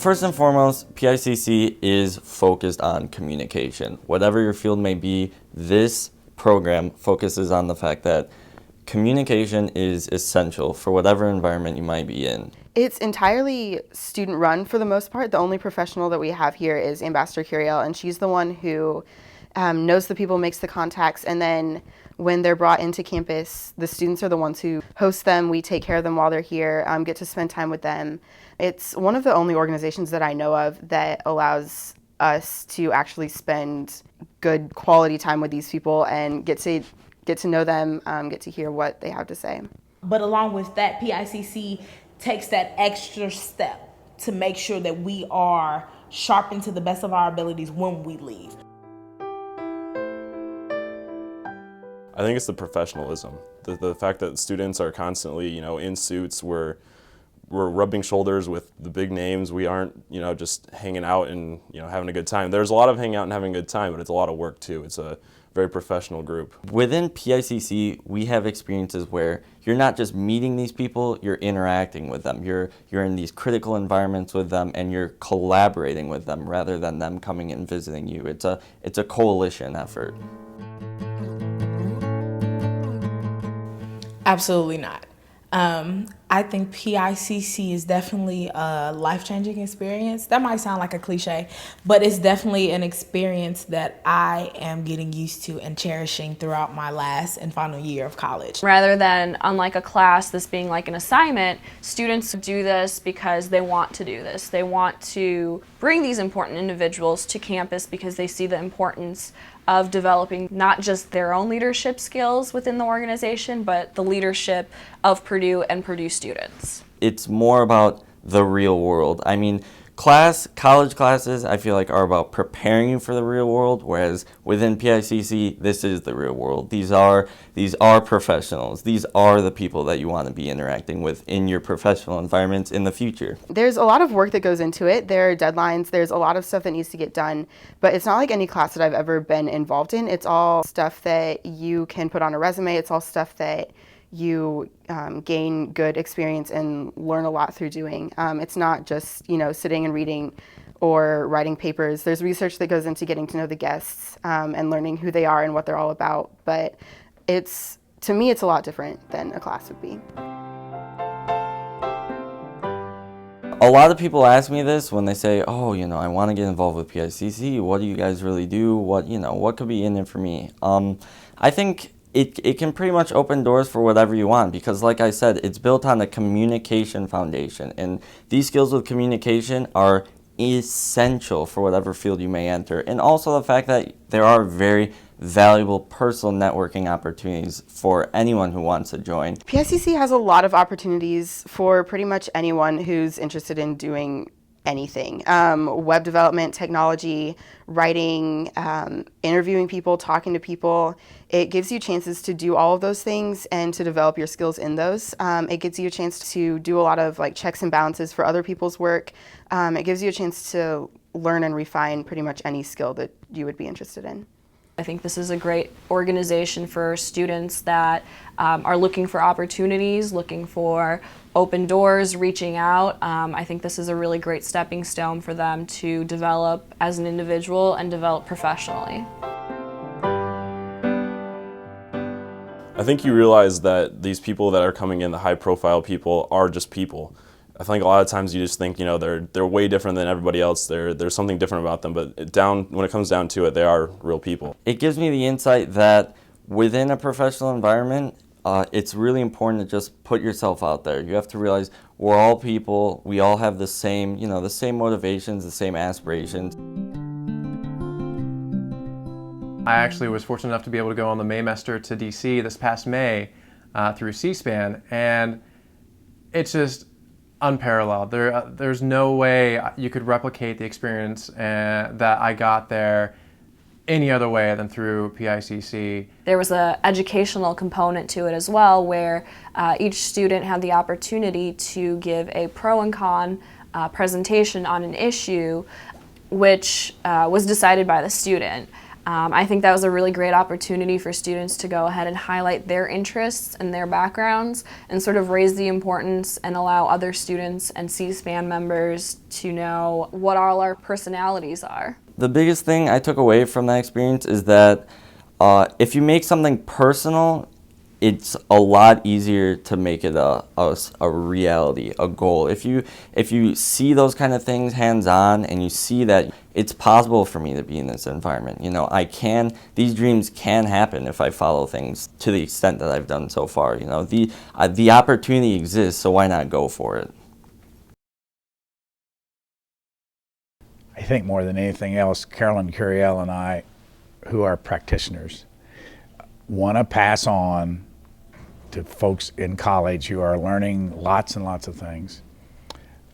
First and foremost, PICC is focused on communication. Whatever your field may be, this program focuses on the fact that communication is essential for whatever environment you might be in. It's entirely student run for the most part. The only professional that we have here is Ambassador Curiel, and she's the one who knows the people, makes the contacts, and then when they're brought into campus, the students are the ones who host them. We take care of them while they're here, get to spend time with them. It's one of the only organizations that I know of that allows us to actually spend good quality time with these people and get to know them, get to hear what they have to say. But along with that, PICC takes that extra step to make sure that we are sharpened to the best of our abilities when we leave. I think it's the professionalism, the fact that students are constantly, in suits. We're rubbing shoulders with the big names. We aren't, just hanging out and, having a good time. There's a lot of hanging out and having a good time, but it's a lot of work too. It's a very professional group. Within PICC, we have experiences where you're not just meeting these people, you're interacting with them. You're in these critical environments with them, and you're collaborating with them rather than them coming and visiting you. It's a coalition effort. Absolutely not. I think PICC is definitely a life-changing experience. That might sound like a cliche, but it's definitely an experience that I am getting used to and cherishing throughout my last and final year of college. Rather than, unlike a class, this being like an assignment, students do this because they want to do this. They want to bring these important individuals to campus because they see the importance of developing not just their own leadership skills within the organization, but the leadership of Purdue and Purdue students. It's more about the real world. I mean, college classes, I feel like, are about preparing you for the real world, whereas within PICC, this is the real world. These are professionals. These are the people that you want to be interacting with in your professional environments in the future. There's a lot of work that goes into it. There are deadlines. There's a lot of stuff that needs to get done, but it's not like any class that I've ever been involved in. It's all stuff that you can put on a resume. It's all stuff that you gain good experience and learn a lot through doing. It's not just, sitting and reading or writing papers. There's research that goes into getting to know the guests and learning who they are and what they're all about. But to me, it's a lot different than a class would be. A lot of people ask me this when they say, oh, I want to get involved with PICC. What do you guys really do? What could be in it for me? I think it can pretty much open doors for whatever you want because, like I said, it's built on a communication foundation. And these skills with communication are essential for whatever field you may enter. And also the fact that there are very valuable personal networking opportunities for anyone who wants to join. PICC has a lot of opportunities for pretty much anyone who's interested in doing anything. Web development, technology, writing, interviewing people, talking to people. It gives you chances to do all of those things and to develop your skills in those. It gives you a chance to do a lot of checks and balances for other people's work. It gives you a chance to learn and refine pretty much any skill that you would be interested in. I think this is a great organization for students that are looking for opportunities, looking for open doors, reaching out. I think this is a really great stepping stone for them to develop as an individual and develop professionally. I think you realize that these people that are coming in, the high-profile people, are just people. I think a lot of times you just think, they're way different than everybody else. There's something different about them, but when it comes down to it, they are real people. It gives me the insight that within a professional environment, it's really important to just put yourself out there. You have to realize we're all people. We all have the same motivations, the same aspirations. I actually was fortunate enough to be able to go on the Maymester to DC this past May through C-SPAN, and it's just unparalleled. There's no way you could replicate the experience that I got there any other way than through PICC. There was an educational component to it as well, where each student had the opportunity to give a pro and con presentation on an issue which was decided by the student. I think that was a really great opportunity for students to go ahead and highlight their interests and their backgrounds and sort of raise the importance and allow other students and C-SPAN members to know what all our personalities are. The biggest thing I took away from that experience is that if you make something personal, it's a lot easier to make it a reality, a goal. If you see those kind of things hands-on and you see that it's possible for me to be in this environment, you know, these dreams can happen if I follow things to the extent that I've done so far. You know, the opportunity exists, so why not go for it? I think more than anything else, Carolyn Curiel and I, who are practitioners, want to pass on to folks in college who are learning lots and lots of things,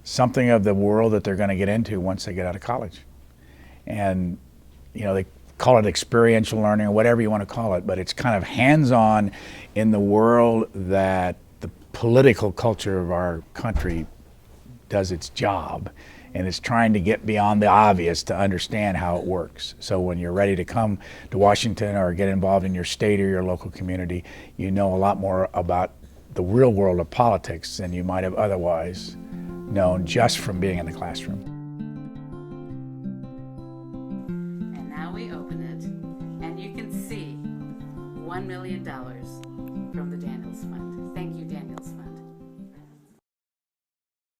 something of the world that they're going to get into once they get out of college. And, you know, they call it experiential learning or whatever you want to call it, but it's kind of hands-on in the world that the political culture of our country does its job. And it's trying to get beyond the obvious to understand how it works. So when you're ready to come to Washington or get involved in your state or your local community, you know a lot more about the real world of politics than you might have otherwise known just from being in the classroom. And now we open it, and you can see $1 million.